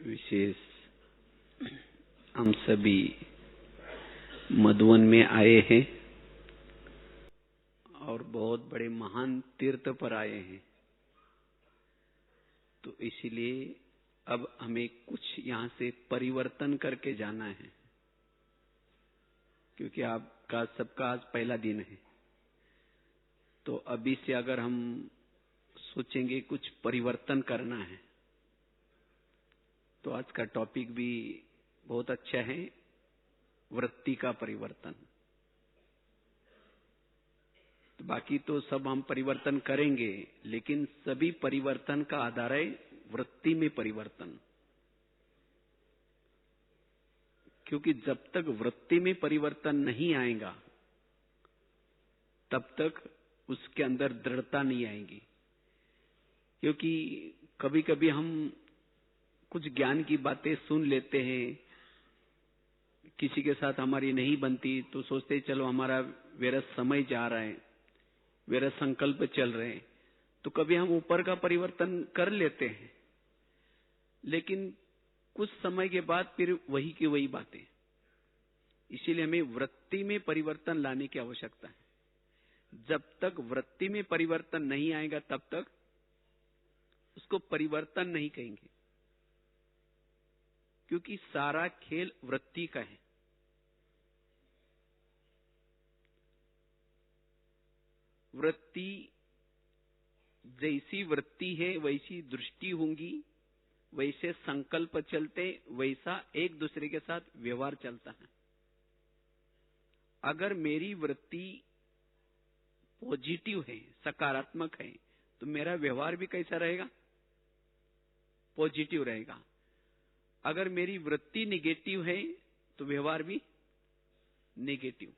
विशेष हम सभी मधुवन में आए हैं और बहुत बड़े महान तीर्थ पर आए हैं। तो इसलिए अब हमें कुछ यहाँ से परिवर्तन करके जाना है, क्योंकि आपका सबका आज पहला दिन है। तो अभी से अगर हम सोचेंगे कुछ परिवर्तन करना है, तो आज का टॉपिक भी बहुत अच्छा है, वृत्ति का परिवर्तन। तो बाकी तो सब हम परिवर्तन करेंगे, लेकिन सभी परिवर्तन का आधार है वृत्ति में परिवर्तन। क्योंकि जब तक वृत्ति में परिवर्तन नहीं आएगा, तब तक उसके अंदर दृढ़ता नहीं आएगी। क्योंकि कभी कभी हम कुछ ज्ञान की बातें सुन लेते हैं, किसी के साथ हमारी नहीं बनती तो सोचते चलो हमारा व्यर्थ समय जा रहा है, व्यर्थ संकल्प चल रहे हैं, तो कभी हम ऊपर का परिवर्तन कर लेते हैं, लेकिन कुछ समय के बाद फिर वही की वही बातें। इसीलिए हमें वृत्ति में परिवर्तन लाने की आवश्यकता है। जब तक वृत्ति में परिवर्तन नहीं आएगा, तब तक उसको परिवर्तन नहीं कहेंगे, क्योंकि सारा खेल वृत्ति का है। वृत्ति जैसी वृत्ति है वैसी दृष्टि होंगी, वैसे संकल्प चलते, वैसा एक दूसरे के साथ व्यवहार चलता है। अगर मेरी वृत्ति पॉजिटिव है, सकारात्मक है, तो मेरा व्यवहार भी कैसा रहेगा? पॉजिटिव रहेगा। अगर मेरी वृत्ति निगेटिव है तो व्यवहार भी निगेटिव।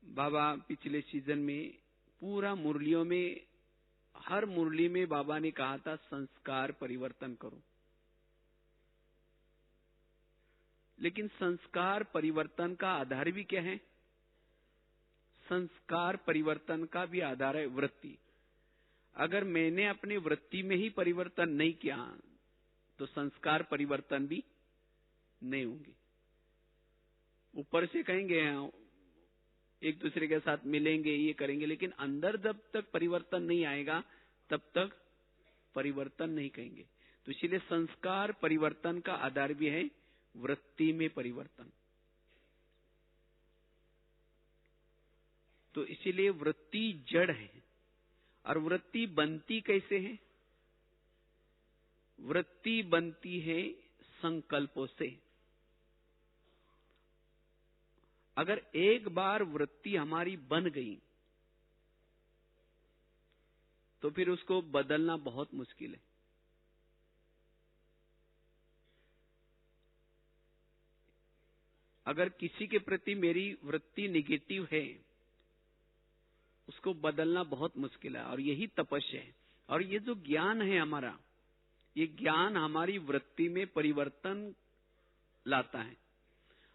बाबा पिछले सीजन में पूरा मुरलियों में, हर मुरली में बाबा ने कहा था संस्कार परिवर्तन करो। लेकिन संस्कार परिवर्तन का आधार भी क्या है? संस्कार परिवर्तन का भी आधार है वृत्ति। अगर मैंने अपनी वृत्ति में ही परिवर्तन नहीं किया, तो संस्कार परिवर्तन भी नहीं होंगे। ऊपर से कहेंगे एक दूसरे के साथ मिलेंगे, ये करेंगे, लेकिन अंदर जब तक परिवर्तन नहीं आएगा, तब तक परिवर्तन नहीं कहेंगे। तो इसलिए संस्कार परिवर्तन का आधार भी है वृत्ति में परिवर्तन। तो इसीलिए वृत्ति जड़ है। और वृत्ति बनती कैसे है? वृत्ति बनती है संकल्पों से। अगर एक बार वृत्ति हमारी बन गई, तो फिर उसको बदलना बहुत मुश्किल है। अगर किसी के प्रति मेरी वृत्ति निगेटिव है, उसको बदलना बहुत मुश्किल है। और यही तपस्या है। और ये जो ज्ञान है हमारा, ये ज्ञान हमारी वृत्ति में परिवर्तन लाता है।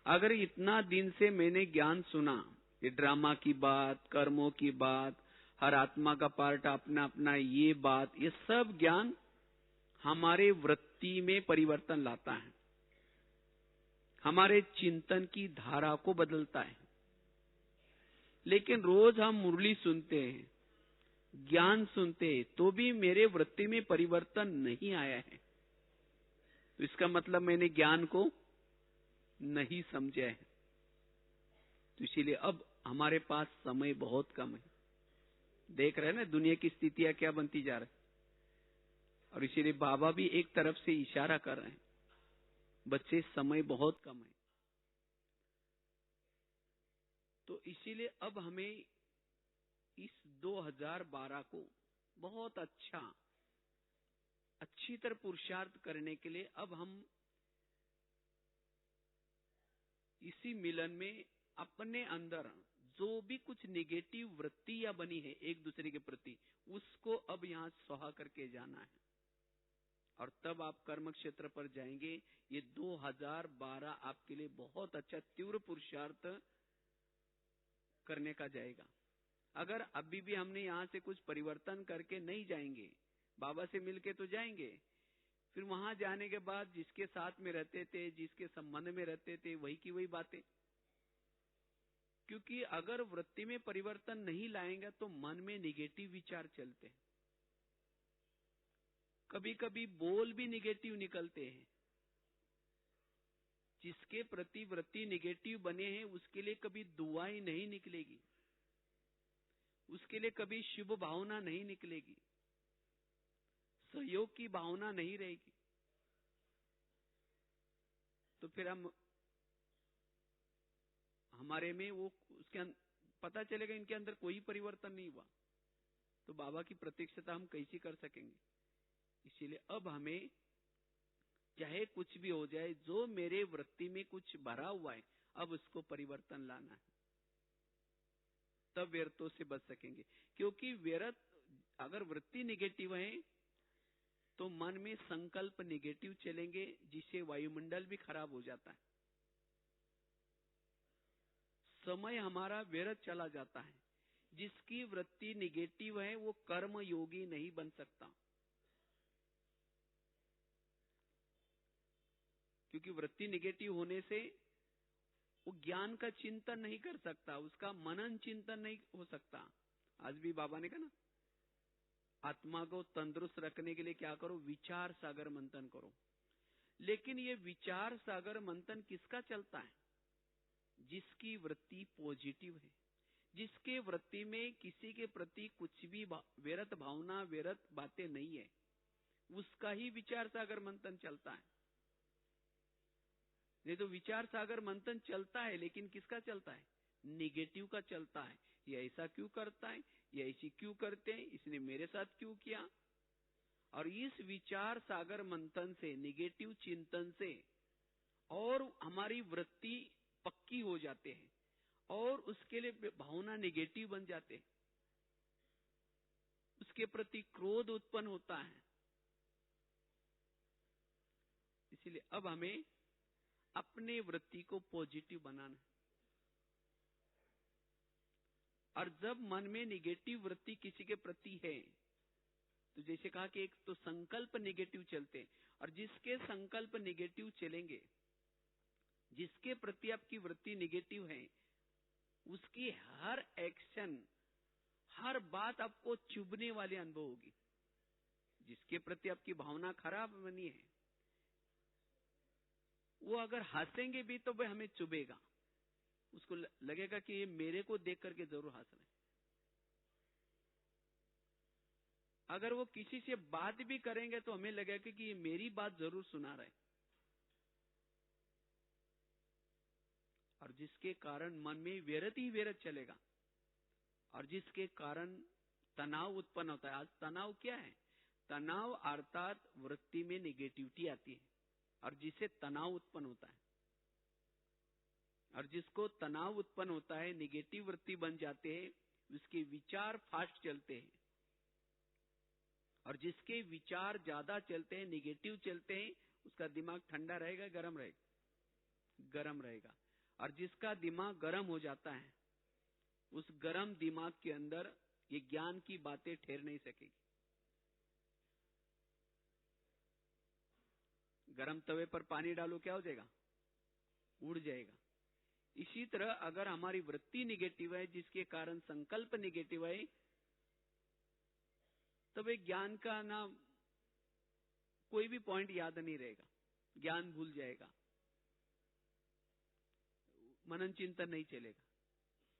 अगर इतना दिन से मैंने ज्ञान सुना, ये ड्रामा की बात, कर्मों की बात, हर आत्मा का पार्ट अपना अपना, ये बात, ये सब ज्ञान हमारे वृत्ति में परिवर्तन लाता है, हमारे चिंतन की धारा को बदलता है। लेकिन रोज हम मुरली सुनते हैं, ज्ञान सुनते हैं, तो भी मेरे वृत्ति में परिवर्तन नहीं आया है। तो इसका मतलब मैंने ज्ञान को नहीं समझा है। तो इसीलिए अब हमारे पास समय बहुत कम है। देख रहे हैं ना दुनिया की स्थितियां क्या बनती जा रही है। और इसीलिए बाबा भी एक तरफ से इशारा कर रहे हैं, बच्चे समय बहुत कम है। तो इसीलिए अब हमें इस 2012 को बहुत अच्छी तरह पुरुषार्थ करने के लिए अब हम इसी मिलन में अपने अंदर जो भी कुछ नेगेटिव वृत्तियां बनी है एक दूसरे के प्रति, उसको अब यहां स्वाहा करके जाना है। और तब आप कर्म क्षेत्र पर जाएंगे। ये 2012 आपके लिए बहुत अच्छा तीव्र पुरुषार्थ करने का जाएगा। अगर अभी भी हमने यहां से कुछ परिवर्तन करके नहीं जाएंगे, बाबा से मिलके तो जाएंगे, फिर वहां जाने के बाद जिसके साथ में रहते थे, जिसके संबंध में रहते थे, वही की वही बातें। क्योंकि अगर वृत्ति में परिवर्तन नहीं लाएंगे तो मन में निगेटिव विचार चलते हैं। कभी कभी बोल भी निगेटिव निकलते हैं। जिसके प्रति वृत्ति निगेटिव बने हैं उसके लिए कभी दुआ ही नहीं निकलेगी, उसके लिए कभी शुभ भावना नहीं निकलेगी, सहयोग की भावना नहीं रहेगी। तो फिर हमारे में वो उसके पता चलेगा इनके अंदर कोई परिवर्तन नहीं हुआ, तो बाबा की प्रत्यक्षता हम कैसी कर सकेंगे। इसीलिए अब हमें चाहे कुछ भी हो जाए, जो मेरे वृत्ति में कुछ भरा हुआ है अब उसको परिवर्तन लाना है, तब व्यर्थों से बच सकेंगे। क्योंकि व्यर्थ अगर वृत्ति निगेटिव है तो मन में संकल्प निगेटिव चलेंगे, जिससे वायुमंडल भी खराब हो जाता है, समय हमारा व्यर्थ चला जाता है। जिसकी वृत्ति निगेटिव है वो कर्म योगी नहीं बन सकता, क्योंकि वृत्ति निगेटिव होने से वो ज्ञान का चिंतन नहीं कर सकता, उसका मनन चिंतन नहीं हो सकता। आज भी बाबा ने कहा ना, आत्मा को तंदुरुस्त रखने के लिए क्या करो, विचार सागर मंथन करो। लेकिन ये विचार सागर मंथन किसका चलता है? जिसकी वृत्ति पॉजिटिव है, जिसके वृत्ति में किसी के प्रति कुछ भी व्यर्थ भावना, व्यर्थ बातें नहीं है, उसका ही विचार सागर मंथन चलता है। नहीं तो विचार सागर मंथन चलता है, लेकिन किसका चलता है? निगेटिव का चलता है। ये ऐसा क्यों करता है, ये ऐसी क्यों करते हैं, इसने मेरे साथ क्यों किया। और इस विचार सागर मंथन से, निगेटिव चिंतन से और हमारी वृत्ति पक्की हो जाते हैं और उसके लिए भावना निगेटिव बन जाते हैं, उसके प्रति क्रोध उत्पन्न होता है। इसलिए अब हमें अपने वृत्ति को पॉजिटिव बनाना है। और जब मन में निगेटिव वृत्ति किसी के प्रति है, तो जैसे कहा कि एक तो संकल्प निगेटिव चलते हैं, और जिसके संकल्प निगेटिव चलेंगे, जिसके प्रति आपकी वृत्ति निगेटिव है, उसकी हर एक्शन, हर बात आपको चुभने वाली अनुभव होगी। जिसके प्रति आपकी भावना खराब बनी है, वो अगर हंसेंगे भी तो वह हमें चुभेगा, उसको लगेगा कि ये मेरे को देख करके जरूर हंस रहे। अगर वो किसी से बात भी करेंगे तो हमें लगेगा कि ये मेरी बात जरूर सुना रहे। और जिसके कारण मन में व्यर्थ ही व्यर्थ चलेगा, और जिसके कारण तनाव उत्पन्न होता है। आज तनाव क्या है? तनाव अर्थात वृत्ति में निगेटिविटी आती है और जिससे तनाव उत्पन्न होता है। और जिसको तनाव उत्पन्न होता है, निगेटिव वृत्ति बन जाते हैं, उसके विचार फास्ट चलते हैं। और जिसके विचार ज्यादा चलते हैं, निगेटिव चलते हैं, उसका दिमाग ठंडा रहेगा, गर्म रहेगा? गर्म रहेगा। और जिसका दिमाग गर्म हो जाता है, उस गर्म दिमाग के अंदर ये ज्ञान की बातें ठहर नहीं सकेगी। गर्म तवे पर पानी डालो, क्या हो जाएगा? उड़ जाएगा। इसी तरह अगर हमारी वृत्ति निगेटिव है, जिसके कारण संकल्प निगेटिव है, तब एक ज्ञान का ना कोई भी पॉइंट याद नहीं रहेगा, ज्ञान भूल जाएगा, मनन चिंतन नहीं चलेगा।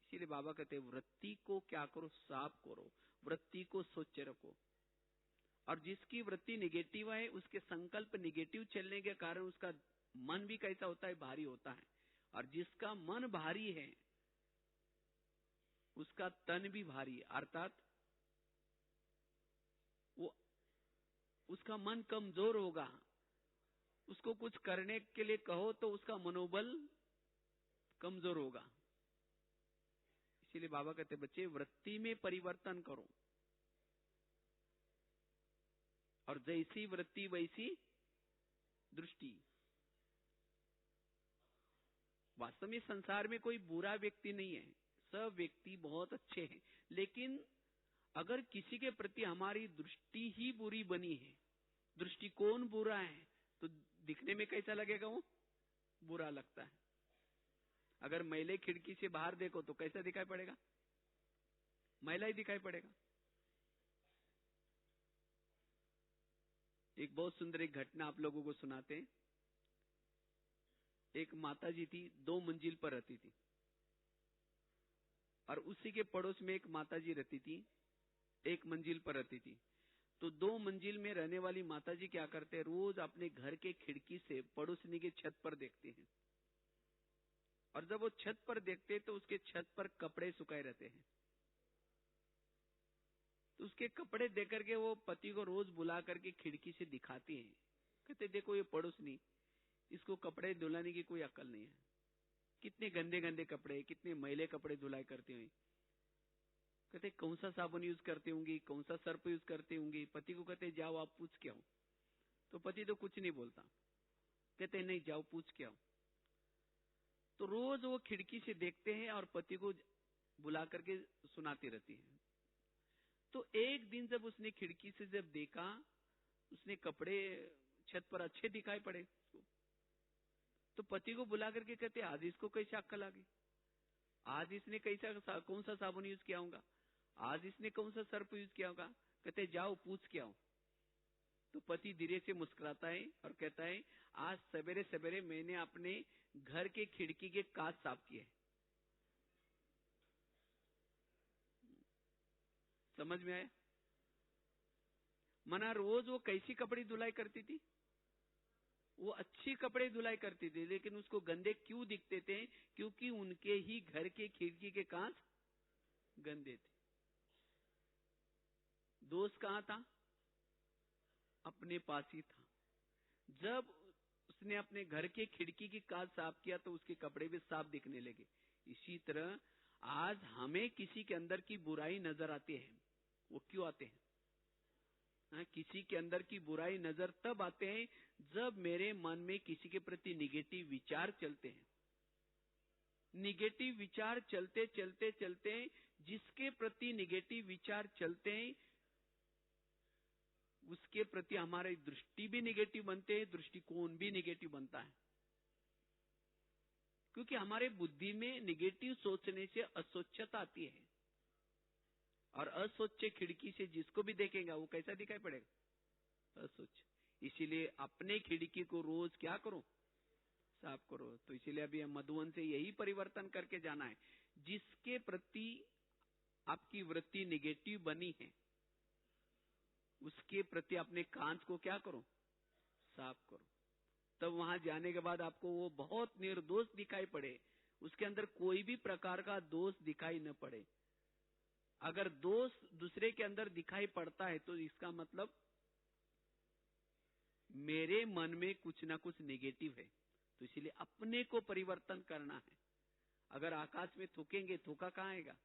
इसीलिए बाबा कहते हैं वृत्ति को क्या करो, साफ करो, वृत्ति को स्वच्छ रखो। और जिसकी वृत्ति निगेटिव है, उसके संकल्प निगेटिव चलने के कारण उसका मन भी कैसा होता है? भारी होता है। और जिसका मन भारी है, उसका तन भी भारी है, अर्थात वो उसका मन कमजोर होगा। उसको कुछ करने के लिए कहो तो उसका मनोबल कमजोर होगा। इसीलिए बाबा कहते बच्चे वृत्ति में परिवर्तन करो, और जैसी वृत्ति वैसी दृष्टि। वास्तव में संसार में कोई बुरा व्यक्ति नहीं है, सब व्यक्ति बहुत अच्छे हैं। लेकिन अगर किसी के प्रति हमारी दृष्टि ही बुरी बनी है, दृष्टिकोण बुरा है तो दिखने में कैसा लगेगा? वो बुरा लगता है। अगर मैले खिड़की से बाहर देखो तो कैसा दिखाई पड़ेगा? मैला ही दिखाई पड़ेगा। एक बहुत सुंदर एक घटना आप लोगों को सुनाते हैं। एक माताजी थी, 2 मंजिल पर रहती थी, और उसी के पड़ोस में एक माताजी रहती थी, 1 मंजिल पर रहती थी। तो 2 मंजिल में रहने वाली माताजी क्या करते हैं, रोज अपने घर के खिड़की से पड़ोसनी के छत पर देखते हैं, और जब वो छत पर देखते हैं तो उसके छत पर कपड़े सुखाए रहते हैं। तो उसके कपड़े देख करके वो पति को रोज बुला करके खिड़की से दिखाती हैं, कहते देखो ये पड़ोसनी, इसको कपड़े धुलाने की कोई अक्ल नहीं है, कितने गंदे गंदे कपड़े, कितने मैले कपड़े धुलाई करती हुई। कहते कौन सा साबुन यूज करती होंगी, कौन सा सर्फ यूज करती होंगी। पति को कहते जाओ आप पूछ के आओ। तो पति तो कुछ नहीं बोलता, कहते नहीं जाओ पूछ के आओ। तो रोज वो खिड़की से देखते हैं और पति को बुला करके सुनाती रहती है। तो एक दिन जब उसने खिड़की से जब देखा, उसने कपड़े छत पर अच्छे दिखाई पड़े उसको, तो पति को बुला करके कहते आज इसको कैसे अक्ल आ गई, आज इसने कैसा कौन सा साबुन यूज किया होगा, आज इसने कौन सा सर्फ यूज किया होगा। कहते जाओ पूछ के आओ। तो पति धीरे से मुस्कुराता है और कहता है आज सवेरे सवेरे मैंने अपने घर के खिड़की के कांच साफ किए। समझ में आया? मना रोज वो कैसी कपड़े धुलाई करती थी, वो अच्छी कपड़े धुलाई करती थी, लेकिन उसको गंदे क्यों दिखते थे? क्योंकि उनके ही घर के खिड़की के कांच गंदे थे। दोष कहां था? अपने पास ही था। जब उसने अपने घर के खिड़की की कांच साफ किया तो उसके कपड़े भी साफ दिखने लगे। इसी तरह आज हमें किसी के अंदर की बुराई नजर आती है, वो क्यों आते हैं? किसी के अंदर की बुराई नजर तब आते हैं जब मेरे मन में किसी के प्रति निगेटिव विचार चलते हैं। निगेटिव विचार चलते चलते चलते, जिसके प्रति निगेटिव विचार चलते हैं उसके प्रति हमारी दृष्टि भी निगेटिव बनते हैं, दृष्टिकोण भी निगेटिव बनता है। क्योंकि हमारे बुद्धि में निगेटिव सोचने से अस्वच्छता आती है, और अस्वच्छ खिड़की से जिसको भी देखेगा वो कैसा दिखाई पड़ेगा? अस्वच्छ। इसीलिए अपने खिड़की को रोज क्या करो? साफ करो। तो इसीलिए अभी हम मधुवन से यही परिवर्तन करके जाना है, जिसके प्रति आपकी वृत्ति निगेटिव बनी है उसके प्रति अपने कांच को क्या करो? साफ करो। तब वहां जाने के बाद आपको वो बहुत निर्दोष दिखाई पड़े, उसके अंदर कोई भी प्रकार का दोष दिखाई न पड़े। अगर दोष दूसरे के अंदर दिखाई पड़ता है तो इसका मतलब मेरे मन में कुछ ना कुछ नेगेटिव है। तो इसलिए अपने को परिवर्तन करना है। अगर आकाश में थूकेंगे, थूका कहां आएगा?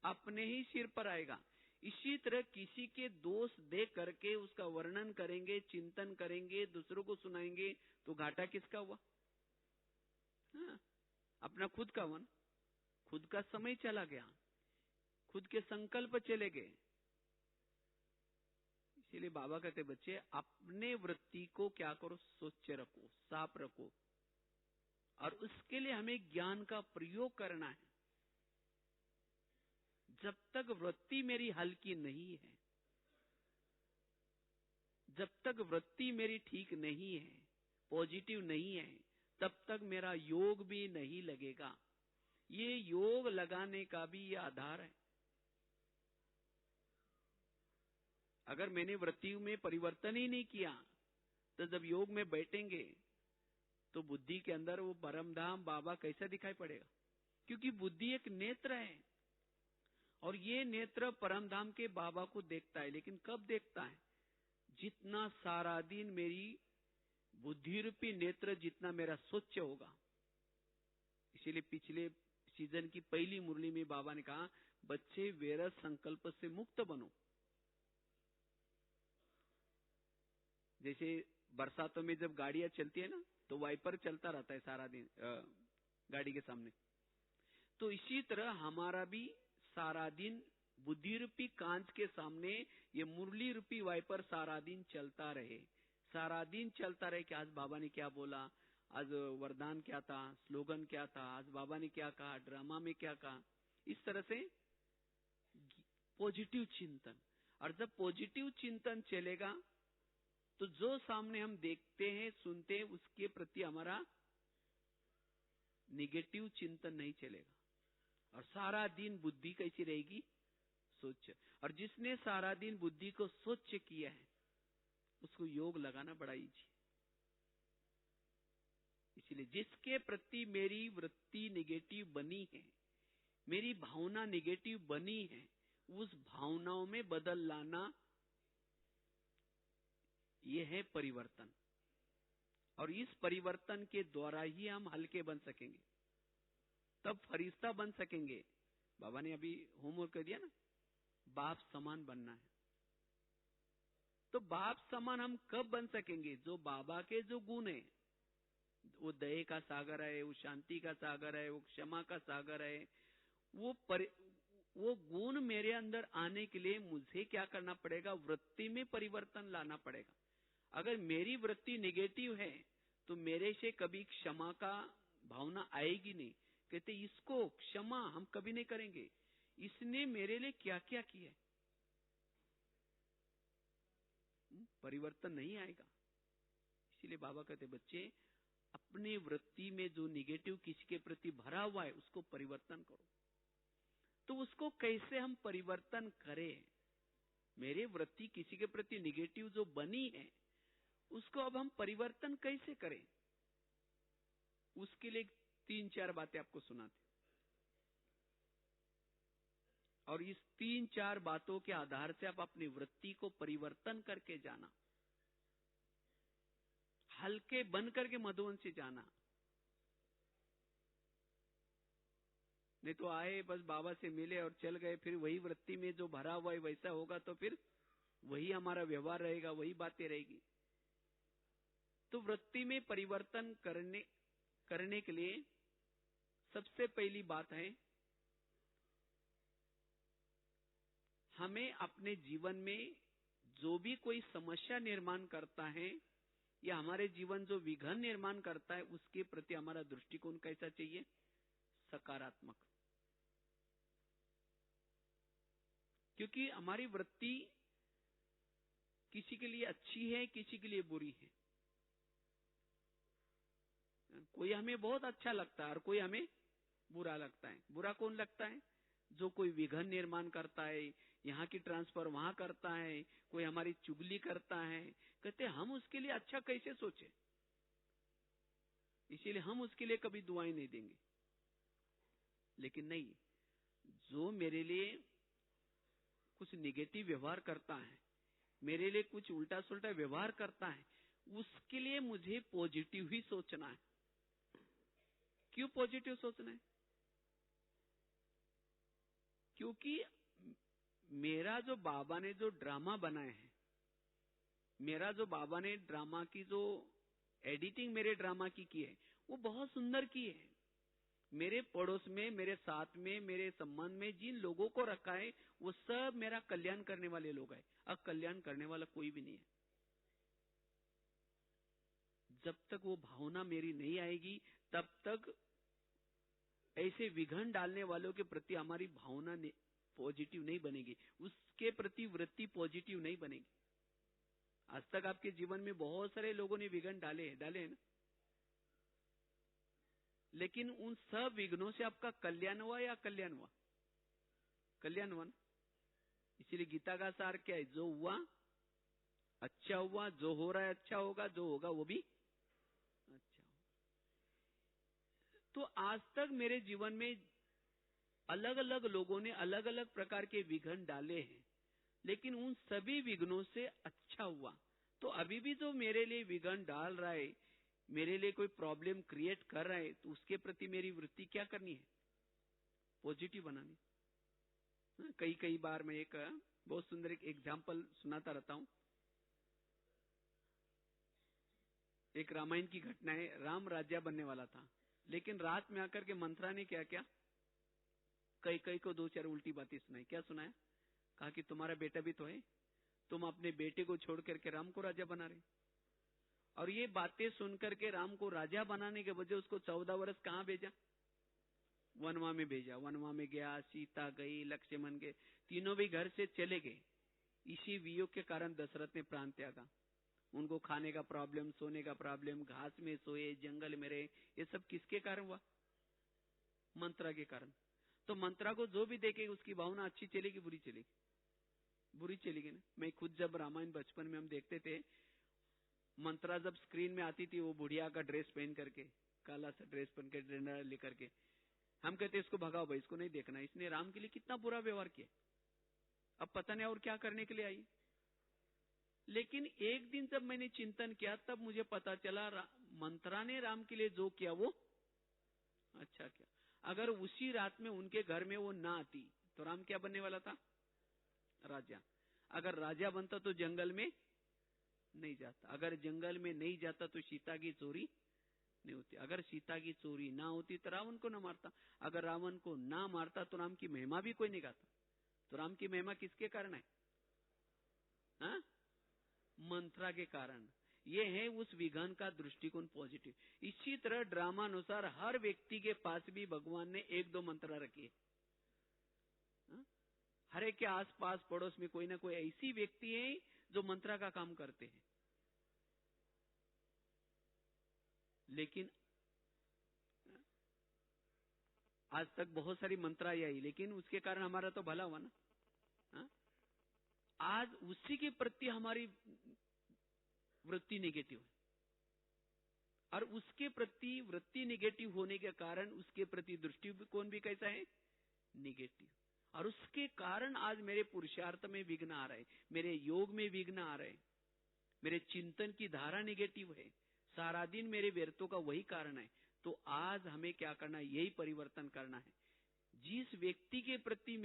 अपने ही सिर पर आएगा। इसी तरह किसी के दोष देख करके उसका वर्णन करेंगे, चिंतन करेंगे, दूसरों को सुनाएंगे, तो घाटा किसका हुआ? अपना खुद का वन, खुद का समय चला गया, खुद के संकल्प चले गए। इसीलिए बाबा कहते बच्चे अपने वृत्ति को क्या करो? स्वच्छ रखो, साफ रखो, और उसके लिए हमें ज्ञान का प्रयोग करना है। जब तक वृत्ति मेरी हल्की नहीं है, जब तक वृत्ति मेरी ठीक नहीं है, पॉजिटिव नहीं है, तब तक मेरा योग भी नहीं लगेगा। ये योग लगाने का भी ये आधार है। अगर मैंने वृत्ति में परिवर्तन ही नहीं किया तो जब योग में बैठेंगे तो बुद्धि के अंदर वो परमधाम बाबा कैसा दिखाई पड़ेगा? क्योंकि बुद्धि एक नेत्र है, और ये नेत्र परमधाम के बाबा को देखता है। लेकिन कब देखता है? जितना सारा दिन मेरी बुद्धि रूपी नेत्र जितना मेरा स्वच्छ होगा। इसीलिए पिछले सीजन की पहली मुरली में बाबा ने कहा, बच्चे वैरस संकल्प से मुक्त बनो। जैसे बरसातों में जब गाड़ियां चलती है ना, तो वाइपर चलता रहता है सारा दिन गाड़ी के सामने। तो इसी तरह हमारा भी सारा दिन बुद्धि रूपी कांच के सामने ये मुरली रूपी वाइपर सारा दिन चलता रहे, सारा दिन चलता रहे कि आज बाबा ने क्या बोला, आज वरदान क्या था, स्लोगन क्या था, आज बाबा ने क्या कहा, ड्रामा में क्या कहा। इस तरह से पॉजिटिव चिंतन। और जब पॉजिटिव चिंतन चलेगा तो जो सामने हम देखते हैं, सुनते हैं, उसके प्रति हमारा निगेटिव चिंतन नहीं चलेगा। और सारा दिन बुद्धि कैसी रहेगी? स्वच्छ। और जिसने सारा दिन बुद्धि को स्वच्छ किया है उसको योग लगाना बड़ा इजी। इसलिए जिसके प्रति मेरी वृत्ति निगेटिव बनी है, मेरी भावना निगेटिव बनी है, उस भावनाओं में बदल लाना, यह है परिवर्तन। और इस परिवर्तन के द्वारा ही हम हल्के बन सकेंगे, तब फरिश्ता बन सकेंगे। बाबा ने अभी होमवर्क कर दिया ना, बाप समान बनना है। तो बाप समान हम कब बन सकेंगे? जो बाबा के जो गुण है, वो दया का सागर है, वो शांति का सागर है, वो क्षमा का सागर है, वो गुण मेरे अंदर आने के लिए मुझे क्या करना पड़ेगा? वृत्ति में परिवर्तन लाना पड़ेगा। अगर मेरी वृत्ति नेगेटिव है तो मेरे से कभी क्षमा का भावना आएगी नहीं। कहते इसको क्षमा हम कभी नहीं करेंगे, इसने मेरे लिए क्या क्या किया, परिवर्तन नहीं आएगा। इसीलिए बाबा कहते बच्चे, अपनी वृत्ति में जो निगेटिव किसी के प्रति भरा हुआ है उसको परिवर्तन करो। तो उसको कैसे हम परिवर्तन करें? मेरे वृत्ति किसी के प्रति निगेटिव जो बनी है उसको अब हम परिवर्तन कैसे करें? उसके लिए 3-4 बातें आपको सुनाते, और इस 3-4 बातों के आधार से आप अपनी वृत्ति को परिवर्तन करके जाना, हल्के बन करके मधुबन से जाना। नहीं तो आए बस बाबा से मिले और चल गए, फिर वही वृत्ति में जो भरा हुआ है वैसा होगा तो फिर वही हमारा व्यवहार रहेगा, वही बातें रहेगी। तो वृत्ति में परिवर्तन करने के लिए सबसे पहली बात है, हमें अपने जीवन में जो भी कोई समस्या निर्माण करता है या हमारे जीवन जो विघ्न निर्माण करता है, उसके प्रति हमारा दृष्टिकोण कैसा चाहिए? सकारात्मक। क्योंकि हमारी वृत्ति किसी के लिए अच्छी है, किसी के लिए बुरी है। कोई हमें बहुत अच्छा लगता है और कोई हमें बुरा लगता है। बुरा कौन लगता है? जो कोई विघ्न निर्माण करता है, यहाँ की ट्रांसफर वहां करता है, कोई हमारी चुगली करता है। कहते हम उसके लिए अच्छा कैसे सोचे, इसीलिए हम उसके लिए कभी दुआएं नहीं देंगे। लेकिन नहीं, जो मेरे लिए कुछ निगेटिव व्यवहार करता है, मेरे लिए कुछ उल्टा सुल्टा व्यवहार करता है, उसके लिए मुझे पॉजिटिव ही सोचना है। क्यों पॉजिटिव सोचना है? क्योंकि मेरा जो बाबा ने जो ड्रामा बनाए हैं, मेरा जो बाबा ने ड्रामा की जो एडिटिंग मेरे ड्रामा की है, वो बहुत सुंदर की है। मेरे पड़ोस में, मेरे साथ में, मेरे संबंध में जिन लोगों को रखा है वो सब मेरा कल्याण करने वाले लोग हैं। अब कल्याण करने वाला कोई भी नहीं है। जब तक वो भावना मेरी नहीं आएगी तब तक ऐसे विघ्न डालने वालों के प्रति हमारी भावना पॉजिटिव नहीं बनेगी, उसके प्रति वृत्ति पॉजिटिव नहीं बनेगी। आज तक आपके जीवन में बहुत सारे लोगों ने विघ्न डाले हैं ना, लेकिन उन सब विघ्नों से आपका कल्याण हुआ या कल्याण हुआ? कल्याण हुआ ना। इसीलिए गीता का सार क्या है? जो हुआ अच्छा हुआ, जो हो रहा है अच्छा होगा, जो होगा वो भी अच्छा होगा। तो आज तक मेरे जीवन में अलग अलग लोगों ने अलग अलग प्रकार के विघ्न डाले हैं, लेकिन उन सभी विघ्नों से अच्छा हुआ। तो अभी भी जो मेरे लिए विघ्न डाल रहा है, मेरे लिए कोई प्रॉब्लम क्रिएट कर रहा है, तो उसके प्रति मेरी वृत्ति क्या करनी है? पॉजिटिव बनानी। कई बार मैं एक बहुत सुंदर एक एग्जाम्पल सुनाता रहता हूं। एक रामायण की घटना है। राम राज्य बनने वाला था, लेकिन रात में आकर के मंथरा ने क्या किया? कई कई को 2-4 उल्टी बातें सुनाई। क्या सुनाया? कहा कि तुम्हारा बेटा भी तो है, तुम अपने बेटे को छोड़ करके राम को राजा बना रहे। और ये बातें सुनकर के राम को राजा बनाने के बजाय उसको 14 वर्ष कहां भेजा? वनवा में भेजा। वनवा में गया, सीता गई, लक्ष्मण गए, तीनों भी घर से चले गए। इसी वियोग के कारण दशरथ ने प्राण त्यागा। उनको खाने का प्रॉब्लम, सोने का प्रॉब्लम, घास में सोए, जंगल में रहे। ये सब किसके कारण हुआ? मंत्रा के कारण। तो मंत्रा को जो भी देखे उसकी भावना अच्छी चलेगी, बुरी चलेगी? बुरी चलेगी ना। मैं खुद जब रामायण बचपन में हम देखते थे, मंत्रा जब स्क्रीन में आती थी, वो बुढ़िया का ड्रेस पहन करके, काला सा ड्रेस पहन के, डंडा लेकर के, हम कहते इसको भगाओ भाई, इसको नहीं देखना, इसने राम के लिए कितना बुरा व्यवहार किया। अब पता नहीं और क्या करने के लिए आई। लेकिन एक दिन जब मैंने चिंतन किया, तब मुझे पता चला मंत्रा ने राम के लिए जो किया वो अच्छा किया। अगर उसी रात में उनके घर में वो ना आती तो राम क्या बनने वाला था? राजा। अगर राजा बनता तो जंगल में नहीं जाता, अगर जंगल में नहीं जाता तो सीता की चोरी नहीं होती, अगर सीता की चोरी ना होती तो रावण को ना मारता, अगर रावण को ना मारता तो राम की महिमा भी कोई नहीं गाता। तो राम की महिमा किसके कारण है? हाँ? मंत्रा के कारण। ये है उस विघन का दृष्टिकोण पॉजिटिव। इसी तरह ड्रामा अनुसार हर व्यक्ति के पास भी भगवान ने 1-2 मंत्रा रखी है। हर एक के आसपास पड़ोस में कोई ना कोई ऐसी व्यक्ति है जो मंत्रा का काम करते हैं। लेकिन आज तक बहुत सारी मंत्राएं आई, लेकिन उसके कारण हमारा तो भला हुआ ना। हा? आज उसी के प्रति हमारी वृत्ति नेगेटिव है, और उसके प्रति वृत्ति नेगेटिव होने के कारण उसके प्रति दृष्टिकोण भी कैसा है? नेगेटिव। और उसके कारण आज मेरे पुरुषार्थ में विघ्न आ रहे, मेरे योग में विघ्न आ रहे, मेरे चिंतन की धारा नेगेटिव है, सारा दिन मेरे व्यर्थों का वही कारण है। तो आज हमें क्या करना है? यही परिवर्तन करना है। जिस व्यक्ति के प्रति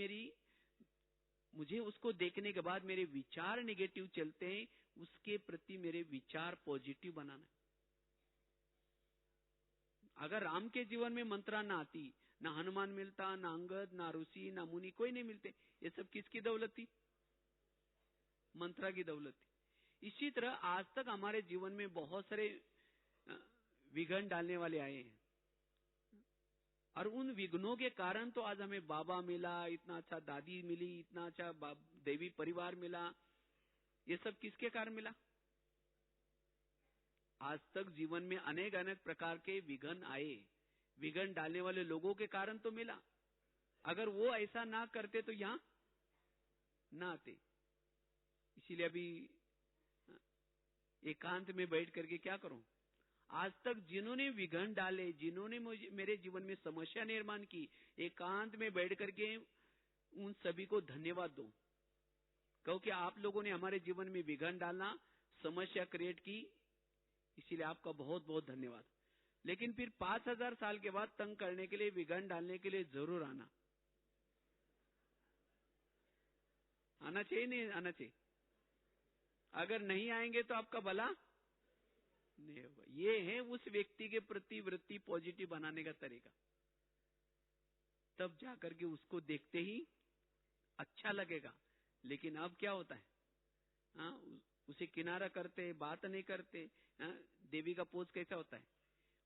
मुझे उसको देखने के बाद मेरे विचार नेगेटिव चलते हैं, उसके प्रति मेरे विचार पॉजिटिव बनाना है। अगर राम के जीवन में मंत्रा ना आती, ना हनुमान मिलता, ना अंगद, ना ऋषि, ना मुनि, कोई नहीं मिलते। ये सब किसकी दौलत थी? मंत्रा की दौलत थी। इसी तरह आज तक हमारे जीवन में बहुत सारे विघ्न डालने वाले आए हैं, और उन विघ्नों के कारण तो आज हमें बाबा मिला, इतना अच्छा दादी मिली, इतना अच्छा देवी परिवार मिला। ये सब किसके कारण मिला? आज तक जीवन में अनेक अनेक प्रकार के विघ्न आए, विघ्न डालने वाले लोगों के कारण तो मिला। अगर वो ऐसा ना करते तो यहां ना आते। इसीलिए अभी एकांत में बैठ करके क्या करूं? आज तक जिन्होंने विघ्न डाले, जिन्होंने मेरे जीवन में समस्या निर्माण की, एकांत में बैठ करके उन सभी को धन्यवाद दो, क्योंकि आप लोगों ने हमारे जीवन में विघ्न डालना, समस्या क्रिएट की, इसीलिए आपका बहुत बहुत धन्यवाद। लेकिन फिर 5000 साल के बाद तंग करने के लिए, विघ्न डालने के लिए जरूर आना चाहिए, नहीं आना चाहिए? अगर नहीं आएंगे तो आपका भला नहीं होगा। ये है उस व्यक्ति के प्रति वृत्ति पॉजिटिव बनाने का तरीका। तब जाकर के उसको देखते ही अच्छा लगेगा। लेकिन अब क्या होता है? उसे किनारा करते, बात नहीं करते। देवी का पोज कैसा होता है?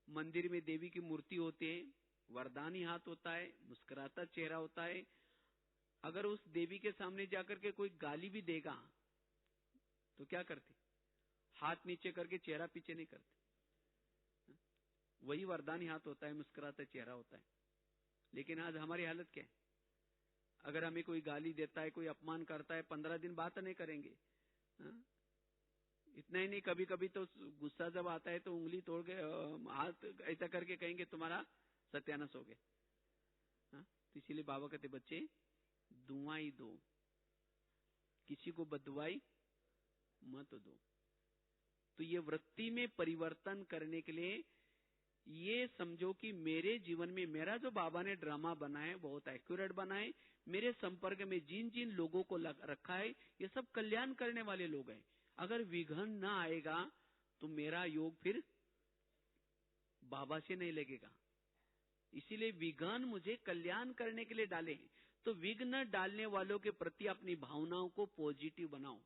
मंदिर में देवी की मूर्ति होती है, वरदानी हाथ होता है, मुस्कुराता चेहरा होता है। अगर उस देवी के सामने जाकर के कोई गाली भी देगा तो क्या करते? हाथ नीचे करके चेहरा पीछे नहीं करते। वही वरदानी हाथ होता है, मुस्कुराता चेहरा होता है। लेकिन आज हमारी हालत क्या है? अगर हमें कोई गाली देता है, कोई अपमान करता है, 15 दिन बात नहीं करेंगे। इतना ही नहीं, कभी कभी तो गुस्सा जब आता है तो उंगली तोड़ के, हाथ ऐसा करके कहेंगे तुम्हारा सत्यानाश हो गया। तो इसीलिए बाबा कहते बच्चे दुआई दो, किसी को बदुआई मत दो। तो ये वृत्ति में परिवर्तन करने के लिए ये समझो कि मेरे जीवन में मेरा जो बाबा ने ड्रामा बना है बहुत एक्यूरेट बना है। मेरे संपर्क में जिन जिन लोगों को रखा है ये सब कल्याण करने वाले लोग हैं। अगर विघ्न ना आएगा तो मेरा योग फिर बाबा से नहीं लगेगा, इसीलिए विघ्न मुझे कल्याण करने के लिए डाले हैं। तो विघ्न डालने वालों के प्रति अपनी भावनाओं को पॉजिटिव बनाओ,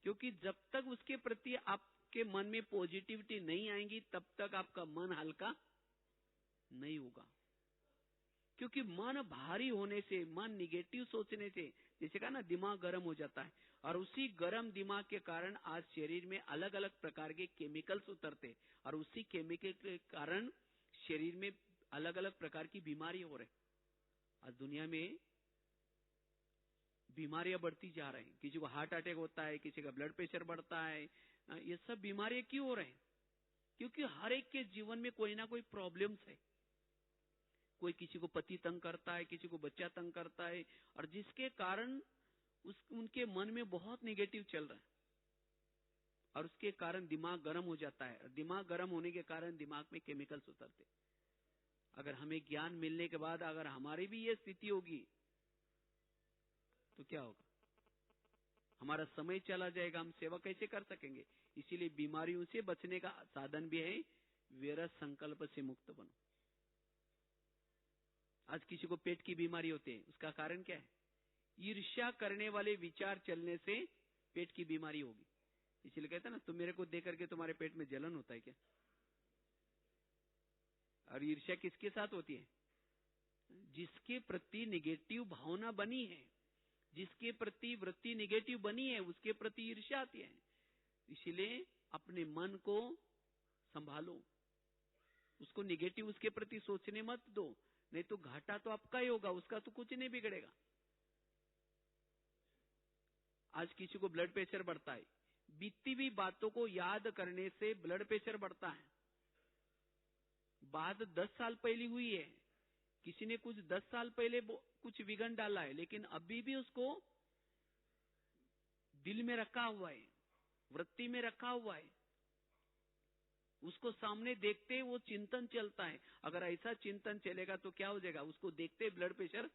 क्योंकि जब तक उसके प्रति आपके मन में पॉजिटिविटी नहीं आएगी तब तक आपका मन हल्का नहीं होगा। क्योंकि मन भारी होने से, मन निगेटिव सोचने से, जैसे कहा ना, दिमाग गर्म हो जाता है, और उसी गर्म दिमाग के कारण आज शरीर में अलग अलग प्रकार के केमिकल्स उतरते, और उसी केमिकल के कारण शरीर में अलग अलग प्रकार की बीमारी हो रही। आज दुनिया में बीमारियां बढ़ती जा रही हैं। किसी को हार्ट अटैक होता है, किसी का ब्लड प्रेशर बढ़ता है। ये सब बीमारियां क्यों हो रहे हैं? क्योंकि हर एक के जीवन में कोई ना कोई प्रॉब्लम्स है। कोई किसी को पति तंग करता है, किसी को बच्चा तंग करता है, और जिसके कारण उनके मन में बहुत नेगेटिव चल रहा है, और उसके कारण दिमाग गर्म हो जाता है। दिमाग गर्म होने के कारण दिमाग में केमिकल्स उतरते। अगर हमें ज्ञान मिलने के बाद अगर हमारी भी ये स्थिति होगी तो क्या होगा? हमारा समय चला जाएगा, हम सेवा कैसे कर सकेंगे? इसीलिए बीमारियों से बचने का साधन भी है, विरत संकल्प से मुक्त बनो। आज किसी को पेट की बीमारी होती है, उसका कारण क्या है? ईर्ष्या करने वाले विचार चलने से पेट की बीमारी होगी। इसलिए कहते हैं ना, तुम मेरे को देख करके तुम्हारे पेट में जलन होता है क्या? और ईर्ष्या किसके साथ होती है? जिसके प्रति निगेटिव भावना बनी है, जिसके प्रति वृत्ति निगेटिव बनी है, उसके प्रति ईर्ष्या आती है। इसलिए अपने मन को संभालो, उसको निगेटिव उसके प्रति सोचने मत दो, नहीं तो घाटा तो आपका ही होगा, उसका तो कुछ नहीं बिगड़ेगा। आज किसी को ब्लड प्रेशर बढ़ता है, बीती हुई बातों को याद करने से ब्लड प्रेशर बढ़ता है। बात 10 साल पहले हुई है, किसी ने कुछ 10 साल पहले कुछ विघन डाला है, लेकिन अभी भी उसको दिल में रखा हुआ है, वृत्ति में रखा हुआ है, उसको सामने देखते वो चिंतन चलता है। अगर ऐसा चिंतन चलेगा तो क्या हो जाएगा? उसको देखते ब्लड प्रेशर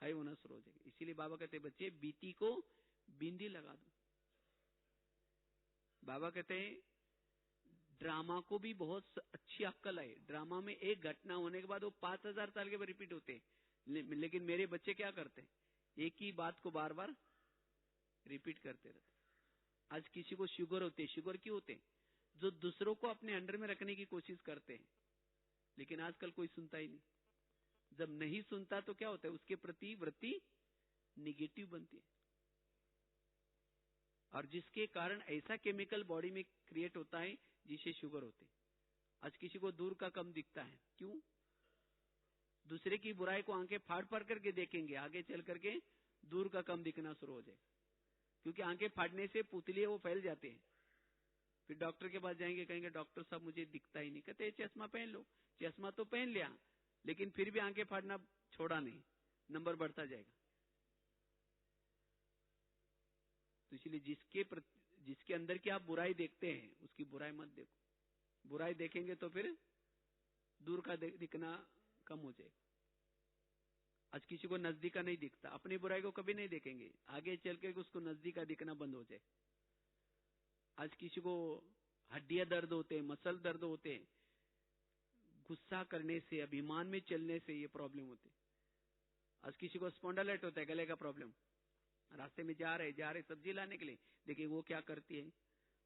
हाई होना शुरू हो जाएगा। इसीलिए बाबा कहते हैं, बच्चे बीती को बिंदी लगा दो। बाबा कहते हैं, ड्रामा को भी बहुत अच्छी अक्कल है। ड्रामा में एक घटना होने के बाद वो 5000 साल के बाद रिपीट होते हैं, लेकिन मेरे बच्चे क्या करते हैं? एक ही बात को बार बार रिपीट करते रहते। आज किसी को शुगर होते, शुगर क्यों होते? जो दूसरों को अपने अंडर में रखने की कोशिश करते हैं, लेकिन आजकल कोई सुनता ही नहीं। जब नहीं सुनता तो क्या होता है? उसके प्रति वृत्ति निगेटिव बनती है, और जिसके कारण ऐसा केमिकल बॉडी में क्रिएट होता है जिसे शुगर होते। आज किसी को दूर का कम दिखता है, क्यों? दूसरे की बुराई को आंखें फाड़ फाड़ करके देखेंगे, आगे चल करके दूर का कम दिखना शुरू हो जाए, क्योंकि आंखें फाड़ने से पुतले वो फैल जाते हैं। फिर डॉक्टर के पास जाएंगे, कहेंगे डॉक्टर साहब मुझे दिखता ही नहीं। कहते चश्मा पहन लो। चश्मा तो पहन लिया, लेकिन फिर भी आंखें फाड़ना छोड़ा नहीं, नंबर बढ़ता जाएगा। तो इसलिए जिसके अंदर की आप बुराई देखते हैं, उसकी बुराई मत देखो। बुराई देखेंगे तो फिर दूर का दिखना कम हो जाएगा। आज किसी को नजदीक का नहीं दिखता, अपनी बुराई को कभी नहीं देखेंगे, आगे चल के उसको नजदीक का दिखना बंद हो जाए। आज किसी को हड्डियां दर्द होते हैं, मसल दर्द होते हैं, गुस्सा करने से, अभिमान में चलने से ये प्रॉब्लम होती है। आज किसी को स्पॉन्डिलाइटिस होता है, गले का प्रॉब्लम। रास्ते में जा रहे सब्जी लाने के लिए, देखिए वो क्या करती है,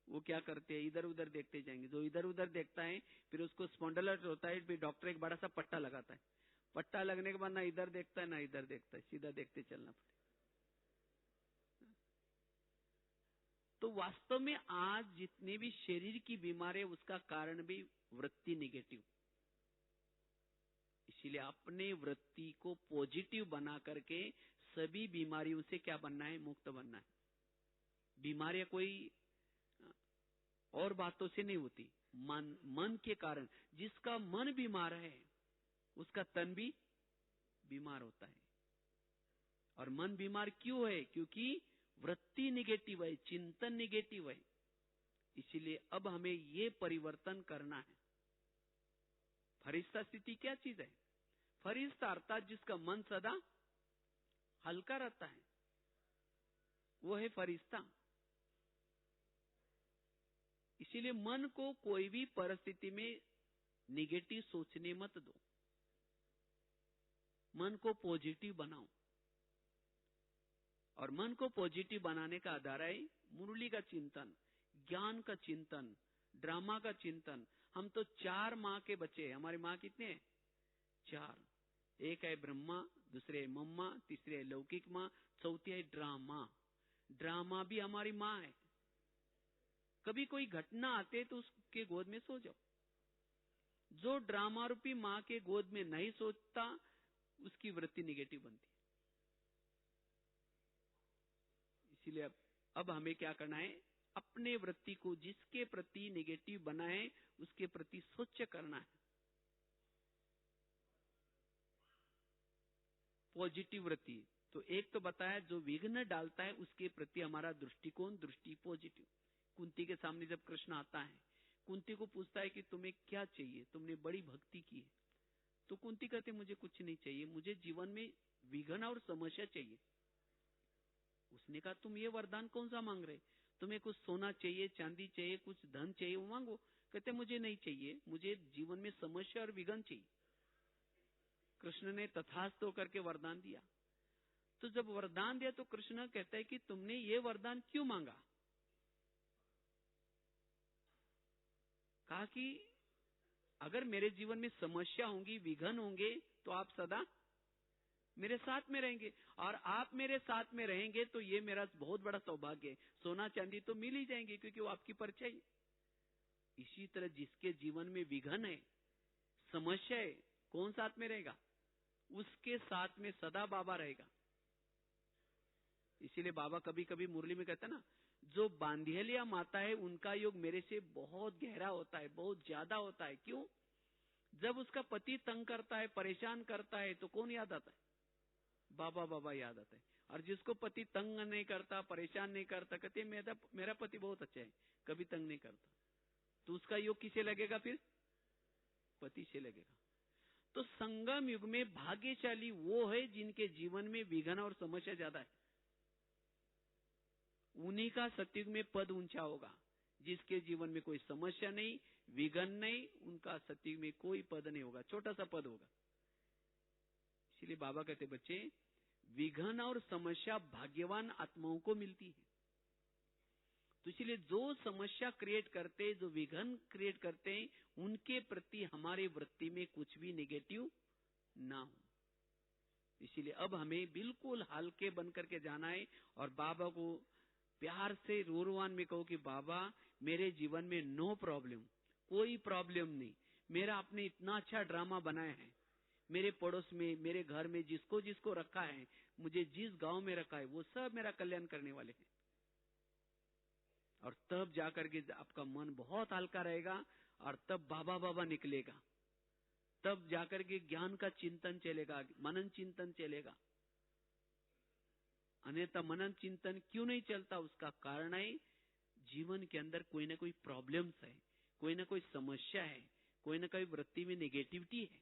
वो क्या करते हैं, इधर उधर देखते जाएंगे। जो इधर उधर देखता है फिर उसको स्पॉन्डिलाइटिस होता है। फिर डॉक्टर एक बड़ा सा पट्टा लगाता है, पट्टा लगने के बाद ना इधर देखता है ना इधर देखता है, सीधा देखते चलना पड़ेगा। तो वास्तव में आज जितने भी शरीर की बीमारी है, उसका कारण भी वृत्ति निगेटिव। इसीलिए अपने वृत्ति को पॉजिटिव बना करके सभी बीमारियों से क्या बनना है? मुक्त बनना है। बीमारियां कोई और बातों से नहीं होती, मन के कारण। जिसका मन बीमार है उसका तन भी बीमार होता है। और मन बीमार क्यों है? क्योंकि वृत्ति निगेटिव है, चिंतन निगेटिव है। इसीलिए अब हमें ये परिवर्तन करना है। फरिश्ता स्थिति क्या चीज है? फरिश्ता अर्थात जिसका मन सदा हल्का रहता है, वो है फरिश्ता। इसीलिए मन को कोई भी परिस्थिति में निगेटिव सोचने मत दो, मन को पॉजिटिव बनाओ। और मन को पॉजिटिव बनाने का आधार है मुरली का चिंतन, ज्ञान का चिंतन, ड्रामा का चिंतन। हम तो 4 माँ के बच्चे हैं। हमारी माँ कितने हैं? 4। एक है ब्रह्मा, दूसरे है मम्मा, तीसरे है लौकिक माँ, चौथी है ड्रामा। ड्रामा भी हमारी माँ है। कभी कोई घटना आते तो उसके गोद में सो जाओ। जो ड्रामा रूपी माँ के गोद में नहीं सोचता, उसकी वृत्ति निगेटिव बनती है। इसीलिए अब हमें क्या करना है? अपने वृत्ति को जिसके प्रति नेगेटिव बनाए उसके प्रति स्वच्छ करना है। पॉजिटिव वृत्ति तो एक तो बताया, जो विघ्न डालता है उसके प्रति हमारा दृष्टिकोण, दृष्टि पॉजिटिव। कुंती के सामने जब कृष्ण आता है, कुंती को पूछता है कि तुम्हें क्या चाहिए, तुमने बड़ी भक्ति की है। तो कुंती कहते मुझे कुछ नहीं चाहिए, मुझे जीवन में विघ्न और समस्या चाहिए। उसने कहा तुम ये वरदान कौन सा मांग रहे? तुम्हें कुछ सोना चाहिए, चांदी चाहिए, कुछ धन चाहिए, वो मांगो। कहते मुझे नहीं चाहिए, मुझे जीवन में समस्या और विघ्न चाहिए। कृष्ण ने तथास्तु करके वरदान दिया। तो जब वरदान दिया तो कृष्ण कहता है कि तुमने ये वरदान क्यों मांगा? कहा कि अगर मेरे जीवन में समस्या होंगी, विघ्न होंगे, तो आप सदा मेरे साथ में रहेंगे, और आप मेरे साथ में रहेंगे तो ये मेरा बहुत बड़ा सौभाग्य है। सोना चांदी तो मिल ही जाएंगे क्योंकि वो आपकी परछाई। इसी तरह जिसके जीवन में विघ्न है, समस्या है, कौन साथ में रहेगा? उसके साथ में सदा बाबा रहेगा। इसीलिए बाबा कभी कभी मुरली में कहता है ना, जो बांधियलिया माता है उनका योग मेरे से बहुत गहरा होता है, बहुत ज्यादा होता है। क्यों? जब उसका पति तंग करता है, परेशान करता है, तो कौन याद आता है? बाबा बाबा याद आता है। और जिसको पति तंग नहीं करता, परेशान नहीं करता, कहते मेरा पति बहुत अच्छा है, कभी तंग नहीं करता, तो उसका योग किसे लगेगा? फिर पति से लगेगा। तो संगम युग में भाग्यशाली वो है जिनके जीवन में विघ्न और समस्या ज्यादा है। उन्हीं का सतयुग में पद ऊंचा होगा। जिसके जीवन में कोई समस्या नहीं, विघ्न नहीं, उनका सतयुग में कोई पद नहीं होगा, छोटा सा पद होगा। इसलिए बाबा कहते बच्चे, विघ्न और समस्या भाग्यवान आत्माओं को मिलती है। तो इसलिए जो समस्या क्रिएट करते, जो विघ्न क्रिएट करते हैं, उनके प्रति हमारी वृत्ति में कुछ भी नेगेटिव ना हो। इसीलिए अब हमें बिल्कुल हल्के बनकर के जाना है और बाबा को प्यार से रोरवान में कहो कि बाबा मेरे जीवन में नो प्रॉब्लम, कोई प्रॉब्लम नहीं। मेरा आपने इतना अच्छा ड्रामा बनाया है, मेरे पड़ोस में, मेरे घर में जिसको जिसको रखा है, मुझे जिस गांव में रखा है, वो सब मेरा कल्याण करने वाले हैं। और तब जाकर के आपका मन बहुत हल्का रहेगा और तब बाबा बाबा निकलेगा। तब जाकर के ज्ञान का चिंतन चलेगा, मनन चिंतन चलेगा। अन्यथा मनन चिंतन क्यों नहीं चलता? उसका कारण है जीवन के अंदर कोई ना कोई प्रॉब्लम्स है, कोई ना कोई समस्या है, कोई ना कोई वृत्ति में नेगेटिविटी है।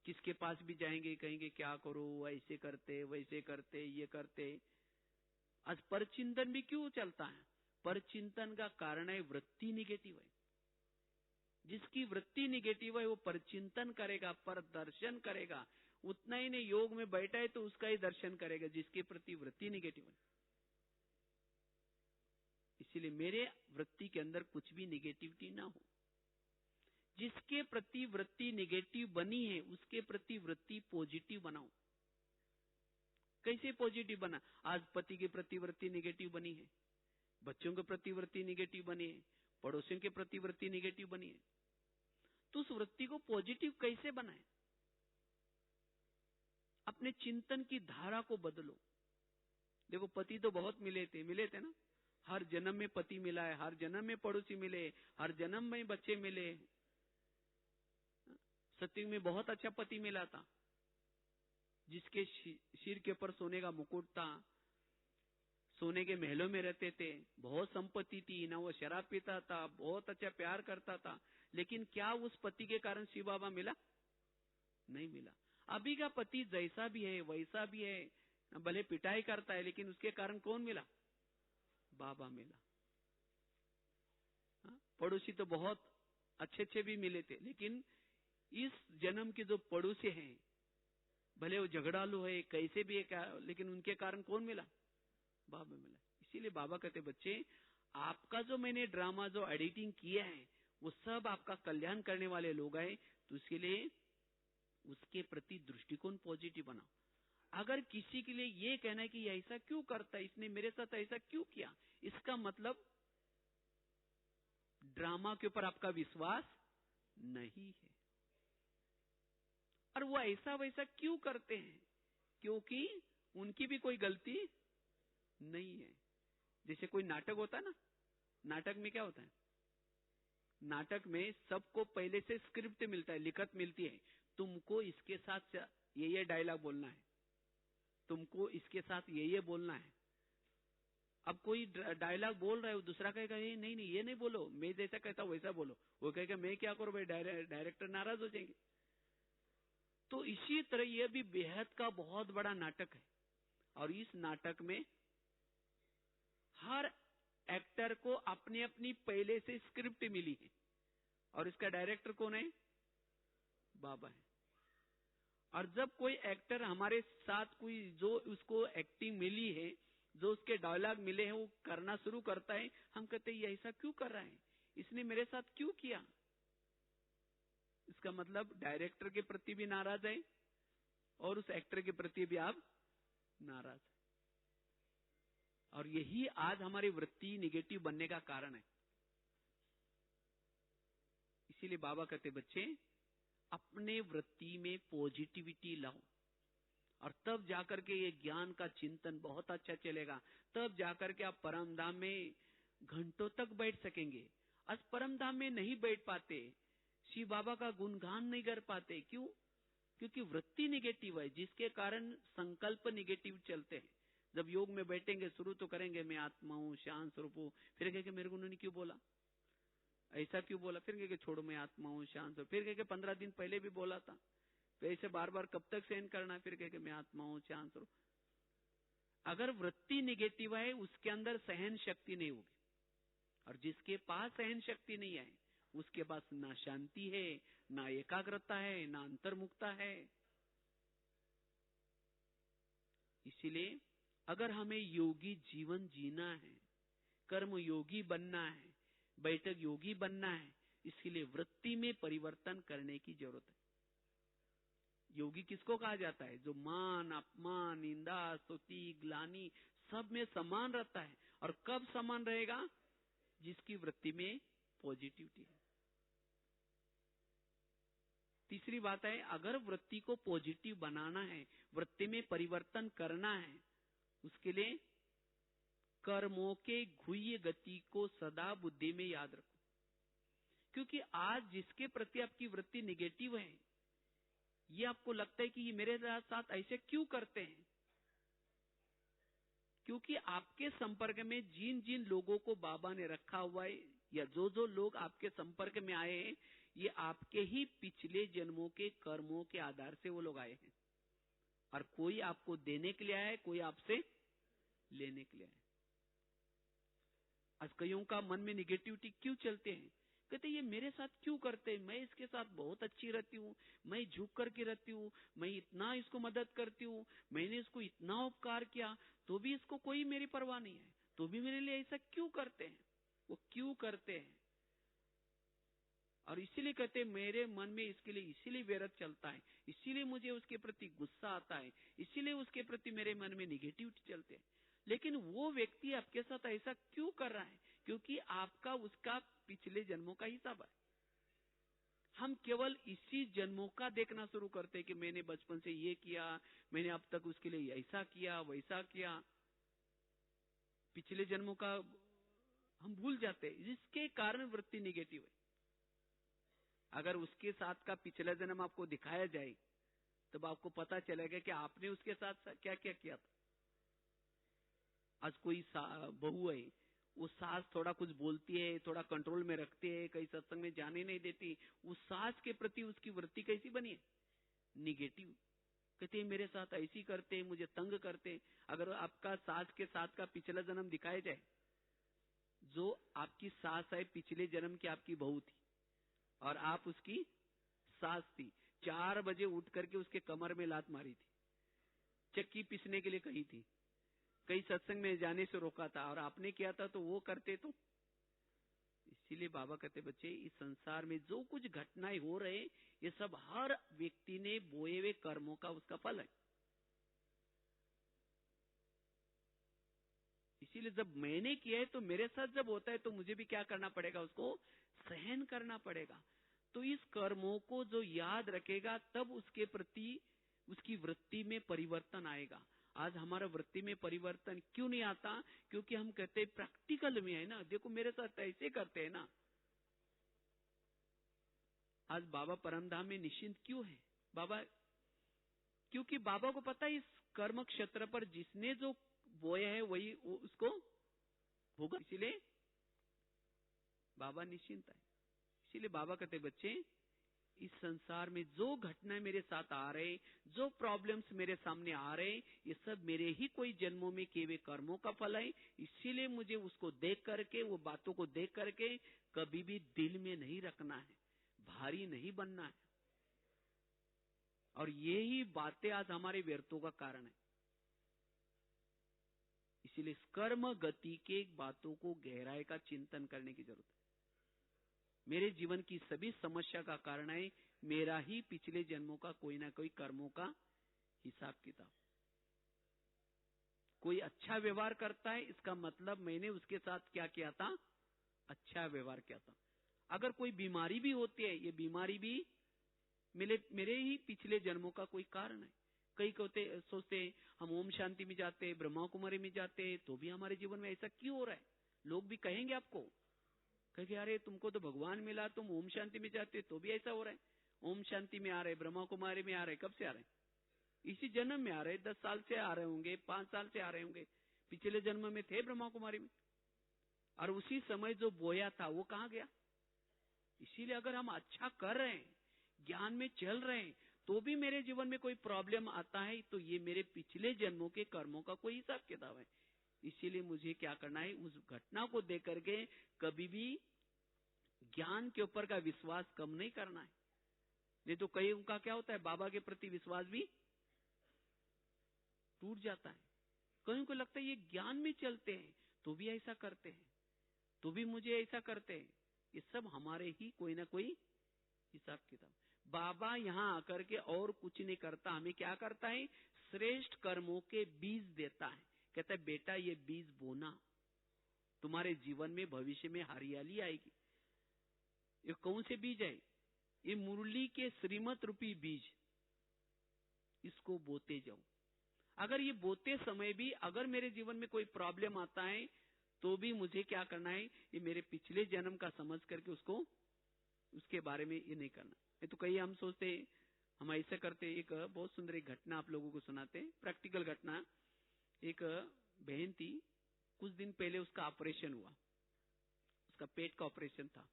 किसके पास भी जाएंगे कहेंगे क्या करो, ऐसे करते, वैसे करते, ये करते। आज परचिंतन भी क्यों चलता है? परचिंतन का कारण है वृत्ति निगेटिव है। जिसकी वृत्ति निगेटिव है वो परचिंतन करेगा, पर दर्शन करेगा। उतना ही नहीं, योग में बैठा है तो उसका ही दर्शन करेगा जिसके प्रति वृत्ति निगेटिव है। इसीलिए मेरे वृत्ति के अंदर कुछ भी निगेटिविटी ना हो। जिसके प्रति वृत्ति निगेटिव बनी है उसके प्रति वृत्ति पॉजिटिव बनाओ। कैसे पॉजिटिव बना? आज पति के प्रति वृत्ति निगेटिव बनी है, बच्चों के प्रति वृत्ति निगेटिव बनी है, पड़ोसियों के प्रति वृत्ति निगेटिव बनी है, तो उस वृत्ति को पॉजिटिव कैसे बनाए? अपने चिंतन की धारा को बदलो। देखो पति तो बहुत मिले थे ना, हर जन्म में पति मिला है, हर जन्म में पड़ोसी मिले, हर जन्म में बच्चे मिले। सत्युग में बहुत अच्छा पति मिला था, जिसके सिर के ऊपर सोने का मुकुट था, सोने के महलों में रहते थे, बहुत संपत्ति थी, ना वो शराब पीता था, बहुत अच्छा प्यार करता था। लेकिन क्या उस पति के कारण शिव बाबा मिला? नहीं मिला। अभी का पति जैसा भी है वैसा भी है, भले पिटाई करता है, लेकिन उसके कारण कौन मिला? बाबा मिला। पड़ोसी तो बहुत अच्छे अच्छे भी मिले थे, लेकिन इस जन्म के जो पड़ोसी हैं, भले वो झगड़ालू है, कैसे भी है, लेकिन उनके कारण कौन मिला? बाबा मिला। इसीलिए बाबा कहते, बच्चे आपका जो मैंने ड्रामा जो एडिटिंग किया है वो सब आपका कल्याण करने वाले लोग हैं, तो इसके लिए उसके प्रति दृष्टिकोण पॉजिटिव बनाओ। अगर किसी के लिए ये कहना है कि ऐसा क्यों करता है, इसने मेरे साथ ऐसा क्यों किया, इसका मतलब ड्रामा के ऊपर आपका विश्वास नहीं है। और वो ऐसा वैसा क्यों करते हैं? क्योंकि उनकी भी कोई गलती नहीं है। जैसे कोई नाटक होता है ना, नाटक में क्या होता है? नाटक में सबको पहले से स्क्रिप्ट मिलता है, लिखत मिलती है, तुमको इसके साथ ये डायलॉग बोलना है, तुमको इसके साथ ये बोलना है। अब कोई डायलॉग बोल रहा है, दूसरा कहेगा ये नहीं नहीं ये नहीं बोलो, मैं जैसा कहता हूं वैसा बोलो। वो कहेगा मैं क्या करूं भाई, डायरेक्टर नाराज हो जाएंगे। तो इसी तरह यह भी बेहद का बहुत बड़ा नाटक है, और इस नाटक में हर एक्टर को अपनी अपनी पहले से स्क्रिप्ट मिली है, और इसका डायरेक्टर कौन है? बाबा है। और जब कोई एक्टर हमारे साथ कोई जो उसको एक्टिंग मिली है, जो उसके डायलॉग मिले हैं, वो करना शुरू करता है, हम कहते हैं ये ऐसा क्यों कर रहा है, इसने मेरे साथ क्यों किया? इसका मतलब डायरेक्टर के प्रति भी नाराज है और उस एक्टर के प्रति भी आप नाराज है। और यही आज हमारी वृत्ति निगेटिव बनने का कारण है। इसीलिए बाबा कहते, बच्चे अपने वृत्ति में पॉजिटिविटी लाओ, और तब जाकर के ये ज्ञान का चिंतन बहुत अच्छा चलेगा। तब जाकर के आप परम धाम में घंटों तक बैठ सकेंगे। आज परम धाम में नहीं बैठ पाते, शिव बाबा का गुणगान नहीं कर पाते। क्यों? क्योंकि वृत्ति निगेटिव है, जिसके कारण संकल्प निगेटिव चलते हैं। जब योग में बैठेंगे, शुरू तो करेंगे मैं आत्मा हूं, शांत स्वरूप हूं, फिर कहेंगे मेरे को उन्होंने क्यों बोला, ऐसा क्यों बोला, फिर कहेंगे छोड़ो मैं आत्मा हूं, शांत स्वरूप, फिर कहेंगे 15 दिन पहले भी बोला था, तो ऐसे बार बार कब तक सहन करना, फिर कहेंगे मैं आत्मा हूं, शांत स्वरूप। अगर वृत्ति निगेटिव है, उसके अंदर सहन शक्ति नहीं होगी, और जिसके पास सहन शक्ति नहीं है, उसके पास ना शांति है, ना एकाग्रता है, ना अंतर्मुक्ता है। इसीलिए अगर हमें योगी जीवन जीना है, कर्म योगी बनना है, बैठक योगी बनना है, इसके लिए वृत्ति में परिवर्तन करने की जरूरत है। योगी किसको कहा जाता है? जो मान, अपमान, निंदा, स्तुति, ग्लानि सब में समान रहता है। और कब समान रहेगा? जिसकी वृत्ति में पॉजिटिविटी है। तीसरी बात है, अगर वृत्ति को पॉजिटिव बनाना है, वृत्ति में परिवर्तन करना है, उसके लिए कर्मों के गुह्य गति को सदा बुद्धि में याद रखो। क्योंकि आज जिसके प्रति आपकी वृत्ति निगेटिव है, ये आपको लगता है कि ये मेरे साथ ऐसे क्यों करते हैं, क्योंकि आपके संपर्क में जिन जिन लोगों को बाबा ने रखा हुआ है, या जो जो लोग आपके संपर्क में आए हैं, ये आपके ही पिछले जन्मों के कर्मों के आधार से वो लोग आए हैं। और कोई आपको देने के लिए आया है, कोई आपसे लेने के लिए आया है। आज कईयों का मन में निगेटिविटी क्यों चलते हैं? कहते ये मेरे साथ क्यों करते हैं, मैं इसके साथ बहुत अच्छी रहती हूँ, मैं झुक करके रहती हूँ, मैं इतना इसको मदद करती हूँ, मैंने इसको इतना उपकार किया, तो भी इसको कोई मेरी परवाह नहीं है, तो भी मेरे लिए ऐसा क्यों करते हैं? वो क्यों करते हैं? और इसीलिए कहते हैं मेरे मन में इसके लिए इसीलिए वैरत चलता है, इसीलिए मुझे उसके प्रति गुस्सा आता है, इसीलिए उसके प्रति मेरे मन में निगेटिविटी चलते हैं। लेकिन वो व्यक्ति आपके साथ ऐसा क्यों कर रहा है? क्योंकि आपका उसका पिछले जन्मों का हिसाब है। हम केवल इसी जन्मों का देखना शुरू करते हैं कि मैंने बचपन से ये किया, मैंने अब तक उसके लिए ऐसा किया, वैसा किया। पिछले जन्मों का हम भूल जाते हैं, जिसके कारण वृत्ति निगेटिव है। अगर उसके साथ का पिछला जन्म आपको दिखाया जाए, तब आपको पता चलेगा कि आपने उसके साथ क्या क्या किया था। आज कोई बहू है, वो सास थोड़ा कुछ बोलती है, थोड़ा कंट्रोल में रखती है, कहीं सत्संग में जाने नहीं देती, उस सास के प्रति उसकी वृत्ति कैसी बनी है? निगेटिव। कहते हैं मेरे साथ ऐसी करते हैं, मुझे तंग करते हैं। अगर आपका सास के साथ का पिछला जन्म दिखाया जाए, जो आपकी सास है, पिछले जन्म की आपकी बहू थी और आप उसकी सास थी। 4 बजे उठ करके उसके कमर में लात मारी थी, चक्की पीसने के लिए कही थी, कई सत्संग में जाने से रोका था और आपने किया था तो वो करते तो। इसीलिए बाबा कहते बच्चे, इस संसार में जो कुछ घटनाएं हो रहे ये सब हर व्यक्ति ने बोए हुए कर्मों का उसका फल है। इसीलिए जब मैंने किया है तो मेरे साथ जब होता है तो मुझे भी क्या करना पड़ेगा, उसको सहन करना पड़ेगा। तो इस कर्मों को जो याद रखेगा तब उसके प्रति उसकी वृत्ति में परिवर्तन आएगा। आज हमारा वृत्ति में परिवर्तन क्यों नहीं आता? क्योंकि हम कहते हैं प्रैक्टिकल में है ना, देखो मेरे साथ ऐसे करते हैं ना। आज बाबा परमधाम में निश्चिंत क्यों है बाबा? क्योंकि बाबा को पता है इस कर्म क्षेत्र पर जिसने जो बोया है वही उसको होगा, इसीलिए बाबा निश्चिंत है। इसीलिए बाबा कहते बच्चे, इस संसार में जो घटनाएं मेरे साथ आ रहे, जो प्रॉब्लम्स मेरे सामने आ रहे, ये सब मेरे ही कोई जन्मों में किए हुए कर्मों का फल है। इसीलिए मुझे उसको देख करके, वो बातों को देख करके कभी भी दिल में नहीं रखना है, भारी नहीं बनना है। और यही बातें आज हमारे व्यर्थों का कारण है। इसीलिए कर्म गति के बातों को गहराई का चिंतन करने की जरूरत है। मेरे जीवन की सभी समस्या का कारण है मेरा ही पिछले जन्मों का कोई ना कोई कर्मों का हिसाब किताब। कोई अच्छा व्यवहार करता है, इसका मतलब मैंने उसके साथ क्या किया था, अच्छा व्यवहार किया था। अगर कोई बीमारी भी होती है, ये बीमारी भी मेरे ही पिछले जन्मों का कोई कारण है। कई सोचते हैं हम ओम शांति में जाते, ब्रह्मा कुमारी में जाते, तो भी हमारे जीवन में ऐसा क्यों हो रहा है? लोग भी कहेंगे आपको, कहेंगे अरे तुमको तो भगवान मिला, तुम ओम शांति में जाते तो भी ऐसा हो रहा है। ओम शांति में आ रहे, ब्रह्मा कुमारी में आ रहे, कब से आ रहे? इसी जन्म में आ रहे, 10 साल से आ रहे होंगे, 5 साल से आ रहे होंगे। पिछले जन्म में थे ब्रह्मा कुमारी में, और उसी समय जो बोया था वो कहां गया? इसीलिए अगर हम अच्छा कर रहे हैं, ज्ञान में चल रहे हैं, तो भी मेरे जीवन में कोई प्रॉब्लम आता है, तो ये मेरे पिछले जन्मों के कर्मों का कोई हिसाब किताब है। इसीलिए मुझे क्या करना है, उस घटना को देख करके कभी भी ज्ञान के ऊपर का विश्वास कम नहीं करना है। नहीं तो कई उनका क्या होता है, बाबा के प्रति विश्वास भी टूट जाता है। कहीं को लगता है ये ज्ञान में चलते हैं तो भी ऐसा करते हैं, तो भी मुझे ऐसा करते हैं। ये सब हमारे ही कोई ना कोई हिसाब किताब। बाबा यहां आकर के और कुछ नहीं करता, हमें क्या करता है, श्रेष्ठ कर्मों के बीज देता है। कहता है बेटा ये बीज बोना, तुम्हारे जीवन में भविष्य में हरियाली आएगी। ये कौन से बीज है? ये मुरली के श्रीमत रूपी बीज, इसको बोते जाओ। अगर ये बोते समय भी अगर मेरे जीवन में कोई प्रॉब्लम आता है, तो भी मुझे क्या करना है, ये मेरे पिछले जन्म का समझ करके उसको उसके बारे में ये नहीं करना। ये तो कई हम सोचते हम ऐसे करते। एक बहुत सुंदर एक घटना आप लोगों को सुनाते, प्रैक्टिकल घटना। एक बहन थी, कुछ दिन पहले उसका ऑपरेशन हुआ, उसका पेट का ऑपरेशन था।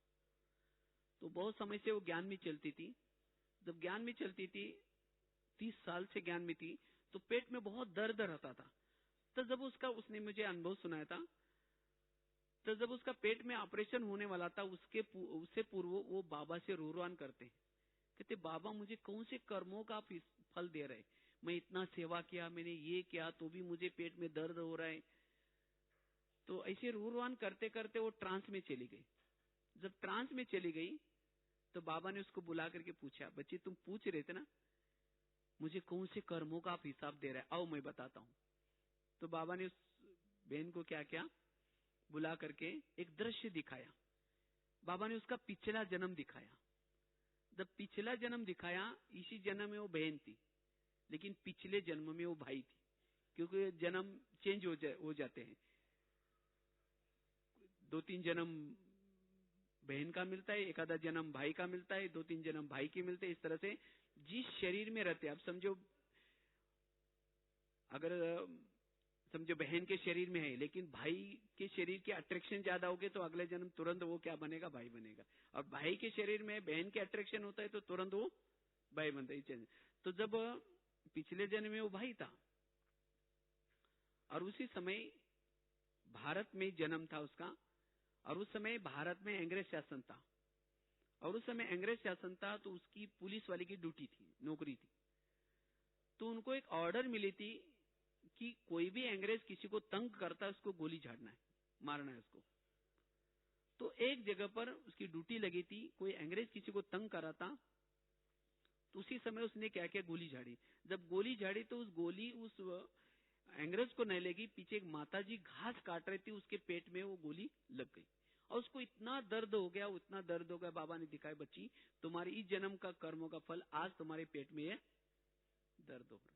तो बहुत समय से वो ज्ञान में चलती थी। जब ज्ञान में चलती थी, 30 साल से ज्ञान में थी, तो पेट में बहुत दर्द रहता था। तो जब उसने मुझे अनुभव सुनाया था, तो जब उसका पेट में ऑपरेशन होने वाला था, उससे पूर्व वो बाबा से रोरवान करते, कहते बाबा मुझे कौन से कर्मों का आप फल दे रहे? मैं इतना सेवा किया, मैंने ये किया, तो भी मुझे पेट में दर्द हो रहा है। तो ऐसे रोरवान करते करते वो ट्रांस में चली गई। जब ट्रांस में चली गई तो बाबा ने उसको बुला करके पूछा, बच्ची तुम पूछ रहे थे ना मुझे कौन से कर्मों का आप हिसाब दे रहे हैं, आओ मैं बताता हूं। तो बाबा ने उस बहन को क्या किया, बुला करके एक दृश्य दिखाया। बाबा ने उसका पिछला जन्म दिखाया। जब पिछला जन्म दिखाया, इसी जन्म में वो बहन थी, लेकिन पिछले जन्म में वो भाई थी, क्योंकि जन्म चेंज हो जाते हैं। 2-3 जन्म बहन का मिलता है, एक आधा जन्म भाई का मिलता है, 2-3 जन्म भाई के मिलते हैं। इस तरह से जिस शरीर में रहते, आप समझो अगर समझो बहन के शरीर में है, लेकिन भाई के शरीर के अट्रैक्शन ज्यादा हो गए तो अगले जन्म तुरंत वो क्या बनेगा, भाई बनेगा। और भाई के शरीर में बहन के अट्रैक्शन होता है तो तुरंत वो भाई बनता है। तो जब पिछले जन्म में वो भाई था और उसी समय भारत में जन्म था उसका, और उस समय भारत में अंग्रेज शासन था, और उस समय अंग्रेज शासन था तो उसकी पुलिस वाले की ड्यूटी थी, नौकरी थी। तो उनको एक ऑर्डर मिली थी कि कोई भी अंग्रेज किसी को तंग करता है उसको गोली झाड़ना है, मारना है उसको। तो एक जगह पर उसकी ड्यूटी लगी थी, कोई अंग्रेज किसी को तंग कर रहा था, तो उसी समय उसने क्या किया, गोली झाड़ी। जब गोली झाड़ी तो उस गोली उस अंग्रेज को नहीं लगी, पीछे एक माताजी घास काट रही थी, उसके पेट में वो गोली लग गई और उसको इतना दर्द हो गया, उतना दर्द हो गया। बाबा ने दिखाया, बच्ची तुम्हारी इस जन्म का कर्मों का फल आज तुम्हारे पेट में है, दर्द हो रहा है।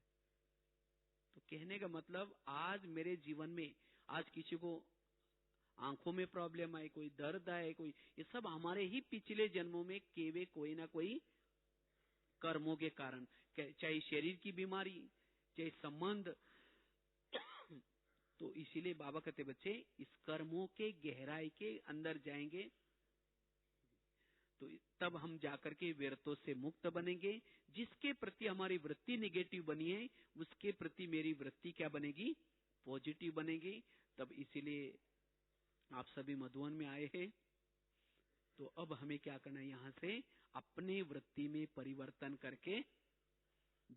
तो कहने का मतलब आज मेरे जीवन में आज किसी को आंखों में प्रॉब्लम आए, कोई दर्द आए, कोई, ये सब हमारे ही पिछले जन्मों में केवे कोई ना कोई कर्मों के कारण, चाहे शरीर की बीमारी, चाहे संबंध। तो इसीलिए बाबा कहते बच्चे इस कर्मों के गहराई के अंदर जाएंगे तो तब हम जाकर के विरतों से मुक्त बनेंगे। जिसके प्रति हमारी वृत्ति नेगेटिव बनी है उसके प्रति मेरी वृत्ति क्या बनेगी, पॉजिटिव बनेगी। तब इसीलिए आप सभी मधुवन में आए हैं। तो अब हमें क्या करना है, यहां से अपने वृत्ति में परिवर्तन करके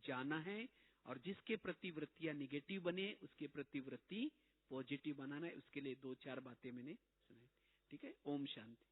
जाना है, और जिसके प्रति वृत्तियां निगेटिव बने उसके प्रति वृत्ति पॉजिटिव बनाना है। उसके लिए 2-4 बातें मैंने सुनाई। ठीक है, ओम शांति।